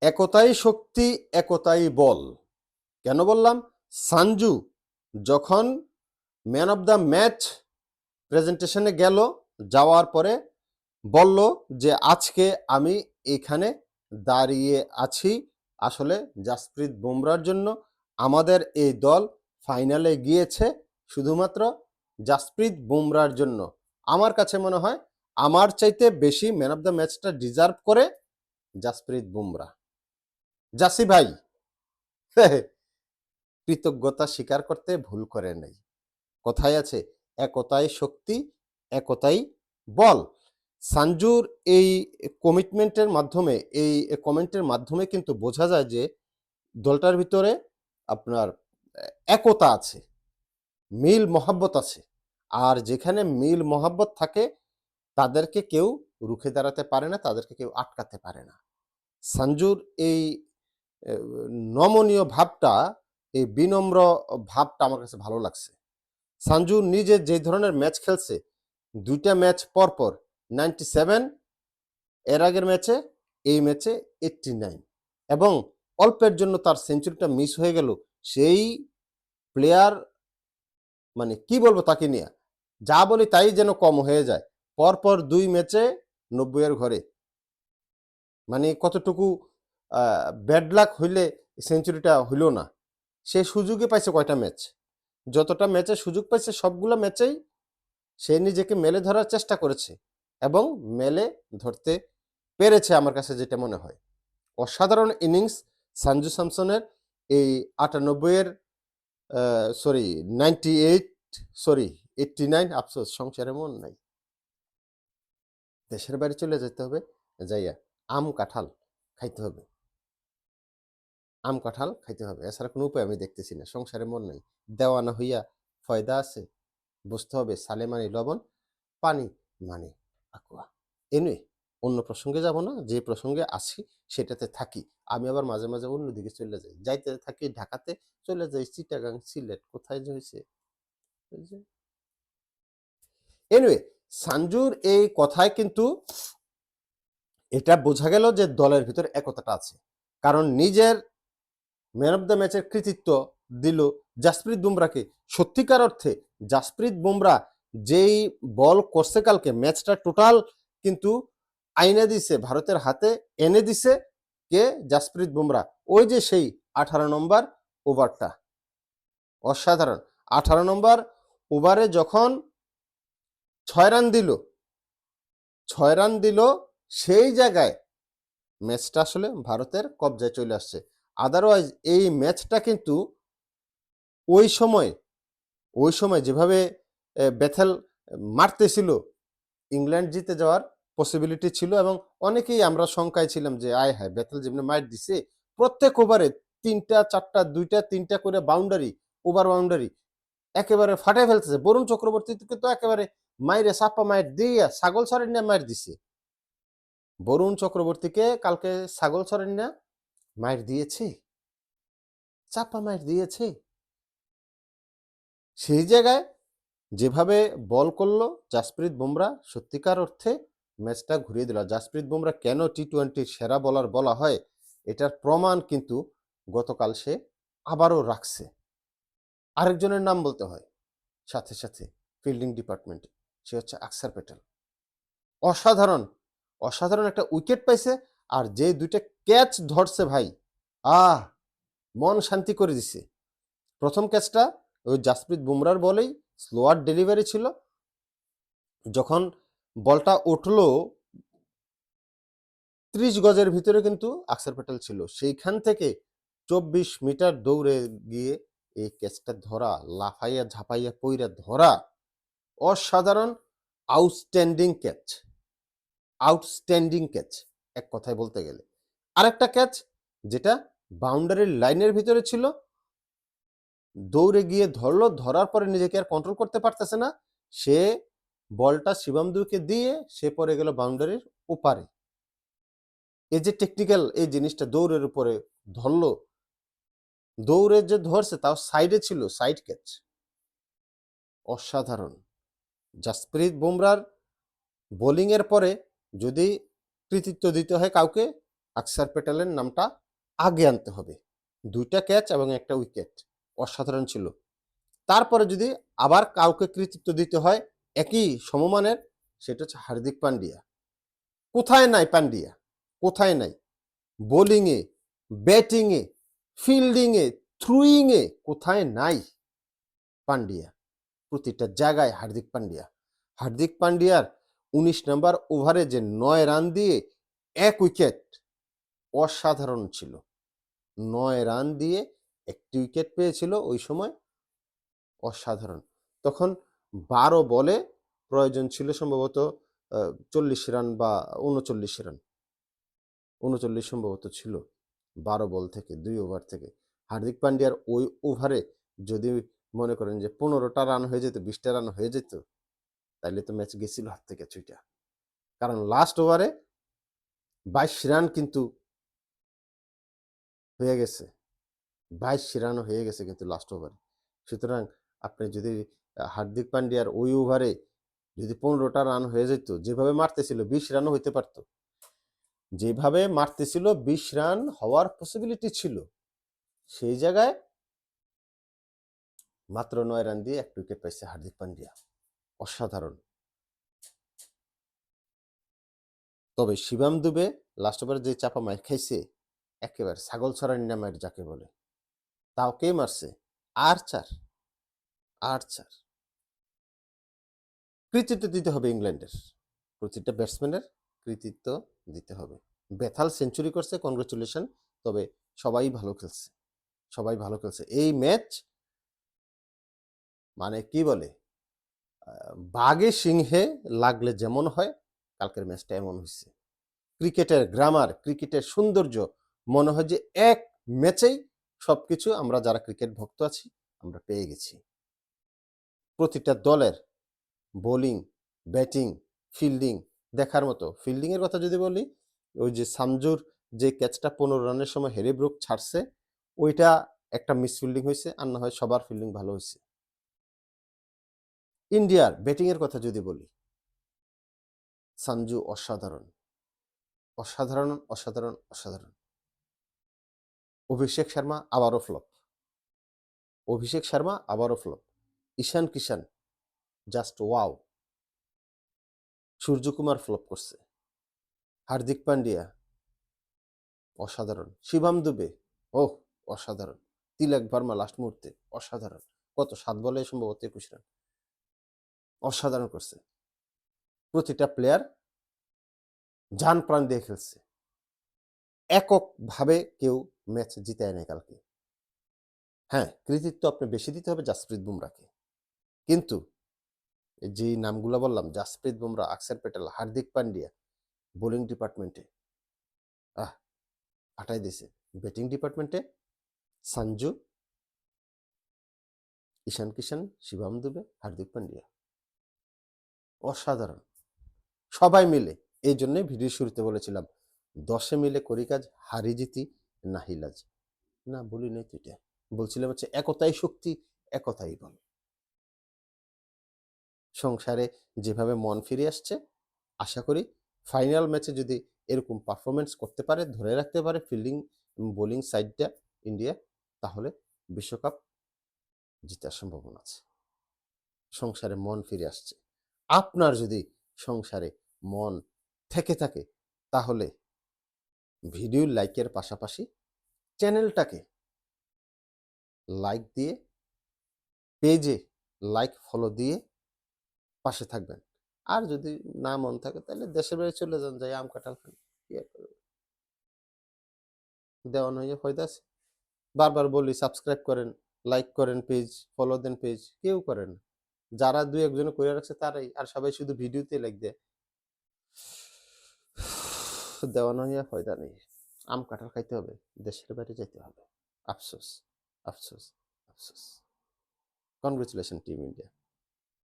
একতাই শক্তি, একতাই বল। কেন বললাম? সানজু যখন ম্যান অফ দ্য ম্যাচ প্রেজেন্টেশনে গেল, যাওয়ার পরে বলল যে আজকে আমি এখানে দাঁড়িয়ে আছি আসলে জাসপ্রীত বুমরার জন্য। আমাদের এই দল ফাইনালে গিয়েছে শুধুমাত্র জাসপ্রীত বুমরার জন্য। আমার কাছে মনে হয় আমার চাইতে বেশি ম্যান অফ দ্য ম্যাচটা ডিজার্ভ করে জাসপ্রীত বুমরা। জাসি ভাই কৃতজ্ঞতা স্বীকার করতে ভুল করে নাই। কথায় আছে একতাই শক্তি, একতাই বল। সানজুর এই কমিটমেন্টের মাধ্যমে, এই কমেন্টের মাধ্যমে কিন্তু বোঝা যায় যে দলটার ভিতরে আপনার একতা আছে, মিল মহাব্বত আছে। আর যেখানে মিল মহাব্বত থাকে তাদেরকে কেউ রুখে দাঁড়াতে পারে না, তাদেরকে কেউ আটকাতে পারে না। সানজুর এই নমনীয় ভাবটা, এই বিনম্র ভাবটা আমার কাছে ভালো লাগছে। সানজু নিজে যে ধরনের ম্যাচ খেলছে, 2টা ম্যাচ পরপর 97, এর আগের ম্যাচে, এই ম্যাচে 89, এবং অল্পের জন্য তার সেঞ্চুরিটা মিস হয়ে গেল। সেই প্লেয়ার মানে কি বলবো তাকে নিয়ে, যা বলি তাই যেন কম হয়ে যায়। পরপর 2 ম্যাচে 90 এর ঘরে, মানে কতটুকু ব্যাড লাক হইলে সেঞ্চুরিটা হইল না। সে সুযোগই পাইছে কয়টা ম্যাচ, যতটা ম্যাচে সুযোগ পাইছে সবগুলো ম্যাচেই সে নিজেকে মেলে ধরার চেষ্টা করেছে এবং মেলে ধরতে পেরেছে। আমার কাছে যেটা মনে হয় অসাধারণ ইনিংস সঞ্জু স্যামসনের এই 98 সরি 98, সরি 89, আফসোস সংসারে মন নাই, দেশের বাড়ি চলে যেতে হবে, যাইয়া আম কাঁঠাল খাইতে হবে, আম কাঁঠাল খাইতে হবে, এছাড়া কোনো উপায় আমি দেখতেছি না। সংসারে মন নাই, দেওয়ানা হইয়া ফয়দা আছে, বুঝতে হবে সালে মানে লবণ, পানি মানে আকুয়া। এনে অন্য প্রসঙ্গে যাব না, যে প্রসঙ্গে আছি সেটাতে থাকি। আমি আবার মাঝে মাঝে অন্যদিকে চলে যাই, যাইতে থাকি ঢাকাতে, চলে যাই চিটাগাং, সিলেট, কোথায় যে হয়েছে। এনিওয়ে, সানজুর এই কথায় কিন্তু এটা বোঝা গেল যে দলের ভিতর একতাটা আছে, কারণ নিজের ম্যান অফ দ্য ম্যাচের কৃতিত্ব দিল জাসপ্রীত বুমরাকে। সত্যিকার অর্থে জাসপ্রীত বুমরা যেই বল করছে কালকে, ম্যাচটা টোটাল কিন্তু আইনে দিছে, ভারতের হাতে এনে দিছে কে? জাসপ্রীত বুমরা। ওই যে সেই 18 নম্বর ওভারটা, অসাধারণ। 18 নম্বর ওভারে যখন 6 রান দিল, 6 রান দিল, সেই জায়গায় ম্যাচটা আসলে ভারতের কবজায় চলে আসছে। আদারওয়াইজ এই ম্যাচটা কিন্তু ওই সময় যেভাবে বেথেল মারতেছিল, ইংল্যান্ড জিতে যাওয়ার পসিবিলিটি ছিল, এবং অনেকেই আমরা শঙ্কায় ছিলাম যে আয় হায় বেথেল যেমনি মাইট দিছে, প্রত্যেক ওভারে 3টা 4টা 2টা 3টা করে বাউন্ডারি, ওভার বাউন্ডারি একেবারে ফাটাই ফেলতেছে। বরুণ চক্রবর্তীকে তো একেবারে মাইরে চাপা মাইট দিয়ে ছাগল ছড়েন না মাইর দিছে। বরুণ চক্রবর্তীকে কালকে ছাগল ছড়েন না মাইর দিয়েছে, চাপা মাইর দিয়েছে। সেই জায়গায় যেভাবে বল করলো জাসপ্রীত বুমরা, সত্যিকার অর্থে ম্যাচটা ঘুরিয়ে দিল। জাসপ্রীত বুমরা কেন টি-20 সেরা বোলার বলা হয়, এটার প্রমাণ কিন্তু গতকাল সে আবারও রাখছে। আরেকজনের নাম বলতে হয় সাথে সাথে ফিল্ডিং ডিপার্টমেন্টে, সে হচ্ছে আকসার প্যাটেল। অসাধারণ অসাধারণ একটা উইকেট পাইছে, আর যে 2টা ক্যাচ ধরছে ভাই, মন শান্তি করে দিছে। প্রথম ক্যাচটা ওই জাসপ্রীত বুমরার বলেই স্লোয়ার ডেলিভারি ছিল, যখন বলটা উঠলো 30 গজের ভিতরে কিন্তু আকসার প্যাটেল ছিল, সেইখান থেকে 24 মিটার দৌড়ে গিয়ে এই ক্যাচটা ধরা, লাফাইয়া ঝাপাইয়া পইরা ধরা, অসাধারণ আউটস্ট্যান্ডিং ক্যাচ, আউটস্ট্যান্ডিং ক্যাচ এক কথায় বলতে গেলে। আরেকটা ক্যাচ যেটা বাউন্ডারির লাইনের ভিতরে ছিল, দৌড়ে গিয়ে ধরলো, ধরার পরে নিজেকে আর কন্ট্রোল করতে পারতেছে না, সে বলটা শিবম দুকে দিয়ে সে পড়ে গেল বাউন্ডারির ওপারে। এই যে টেকনিক্যাল এই জিনিসটা, দৌড়ের উপরে ধরলো, দৌড়ে যে ধরছে তাও সাইডে ছিল, সাইড ক্যাচ, অসাধারণ। জাসপ্রীত বুমরার বোলিং এর পরে যদি কৃতিত্ব দিতে হয় কাউকে, আকসার প্যাটেলের নামটা আগে আনতে হবে। 2টা ক্যাচ এবং 1টা উইকেট, অসাধারণ ছিল। তারপরে যদি আবার কাউকে কৃতিত্ব দিতে হয় একই সমমানের, সেটা হচ্ছে হার্দিক পান্ডিয়া। কোথায় নাই পান্ডিয়া? কোথায় নাই? বোলিংয়ে, ব্যাটিংয়ে, ফিল্ডিংয়ে, থ্রুইংয়ে কোথায় নাই পান্ডিয়া? প্রতিটা জায়গায় হার্দিক পান্ডিয়া। হার্দিক পান্ডিয়ার 19 নম্বর ওভারে যে 9 রান দিয়ে 1 উইকেট, অসাধারণ ছিল। 9 রান দিয়ে 1টি উইকেট পেয়েছিল ওই সময়, অসাধারণ। তখন 12 বলে প্রয়োজন ছিল সম্ভবত 40 রান বা 39 রান। 39 সম্ভবত ছিল 12 বল থেকে, 2 ওভার থেকে। হার্দিক পান্ডিয়ার ওই ওভারে যদি মনে করেন যে 15টা রান হয়ে যেত, 20টা রান হয়ে যেত, তাইলে তো ম্যাচ গেছিল হাত থেকে ছুইটা। কারণ লাস্ট ওভারে 22 রান কিন্তু হয়ে গেছে। 22 রানও হয়ে গেছে কিন্তু লাস্ট ওভারে। সুতরাং আপনি যদি হার্দিক পান্ডিয়ার ওই ওভারে যদি 15টা রান হয়ে যেত, যেভাবে মারতেছিল 20 রানও হইতে পারত। যেভাবে মারতেছিল 20 রান হওয়ার পসিবিলিটি ছিল। সেই জায়গায় মাত্র 9 রান দিয়ে 1 উইকেট পাইছে হার্দিক পান্ডিয়া। অসাধারণ। তবে শিবম দুবে লাস্ট ওভারে যে চাপা মার খাইছে, একেবারে ছাগল ছড়ানি মার যাকে বলে, তাও কে মারছে? আর্চার। আর্চার। কৃতিত্ব দিতে হবে ইংল্যান্ডের, প্রতিটা ব্যাটসম্যানের কৃতিত্ব দিতে হবে। বেথাল সেঞ্চুরি করছে, কংগ্রেচুলেশন। তবে সবাই ভালো খেলছে, সবাই ভালো খেলছে। এই ম্যাচ মানে কি বলে, বাঘে সিংহে লাগলে যেমন হয়, কালকের ম্যাচটা এমন হয়েছে। ক্রিকেটের গ্রামার, ক্রিকেটের সৌন্দর্য মনে হয় যে এক ম্যাচেই সবকিছু আমরা যারা ক্রিকেট ভক্ত আছি আমরা পেয়ে গেছি। প্রতিটা দলের বোলিং, ব্যাটিং, ফিল্ডিং দেখার মতো। ফিল্ডিংয়ের কথা যদি বলি, ওই যে সামজুর যে ক্যাচটা 15 রানের সময় হ্যারি ব্রুক ছাড়ছে, ওইটা একটা মিসফিল্ডিং হয়েছে, আর না হয় সবার ফিল্ডিং ভালো হয়েছে। ইন্ডিয়ার ব্যাটিংয়ের কথা যদি বলি, সঞ্জু অসাধারণ, অসাধারণ, অসাধারণ, অসাধারণ। অভিষেক শর্মা আবারও ফ্লপ, অভিষেক শর্মা আবারও ফ্লপ। ঈশান কিষান জাস্ট ওয়াও। সূর্যকুমার ফ্লপ করছে। হার্দিক পান্ডিয়া অসাধারণ। শিবম দুবে ওহ অসাধারণ। তিলক ভার্মা লাস্ট মুহূর্তে অসাধারণ। কত 7 বলে সম্ভবত 21 রান, অসাধারণ করছে। প্রতিটা প্লেয়ার জান প্রাণ দিয়ে খেলছে। এককভাবে কেউ ম্যাচ জিতায় নাই কালকে। হ্যাঁ, কৃতিত্ব আপনি বেশি দিতে হবে জাসপ্রীত বুমরাকে, কিন্তু যে নামগুলো বললাম, জাসপ্রীত বুমরা, আকসার প্যাটেল, হার্দিক পান্ডিয়া, বোলিং ডিপার্টমেন্টে ফাটাই দিছে। ব্যাটিং ডিপার্টমেন্টে সঞ্জু, ঈশান কিষান, শিবম দুবে, হার্দিক পান্ডিয়া অসাধারণ। সবাই মিলে, এই জন্যে ভিডিও শুরুতে বলেছিলাম 10 মিলে করি কাজ, হারি জিতি নাহি লাজ। না বলি নাই তো, এটা বলছিলাম হচ্ছে একতাই শক্তি, একতাই বল। সংসারে যেভাবে মন ফিরে আসছে, আশা করি ফাইনাল ম্যাচে যদি এরকম পারফরমেন্স করতে পারে, ধরে রাখতে পারে ফিল্ডিং বোলিং সাইডটা ইন্ডিয়া, তাহলে বিশ্বকাপ জেতার সম্ভাবনা আছে। সংসারে মন ফিরে আসছে। আপনার যদি সংসারে মন থেকে থাকে, তাহলে ভিডিও লাইকের পাশাপাশি চ্যানেলটাকে লাইক দিয়ে, পেজে লাইক ফলো দিয়ে পাশে থাকবেন। আর যদি না মন থাকে তাহলে দেশের বাড়ি চলে যান, যাই আম কাঁঠাল খান। দেওয়ান হয়ে ফয়দা আছে। বারবার বলি সাবস্ক্রাইব করেন, লাইক করেন, পেজ ফলো দেন, পেজ কেউ করেন। যারা 2-1 করে রাখছে তারাই, আর সবাই শুধু ভিডিওতে লাইক দেয়। দেওয়ান হইয়া ফয়দা নেই। আম কাঁঠাল খাইতে হবে, দেশের বাড়ি যেতে হবে। আফসোস, আফসোস, আফসোস। Congratulation team India.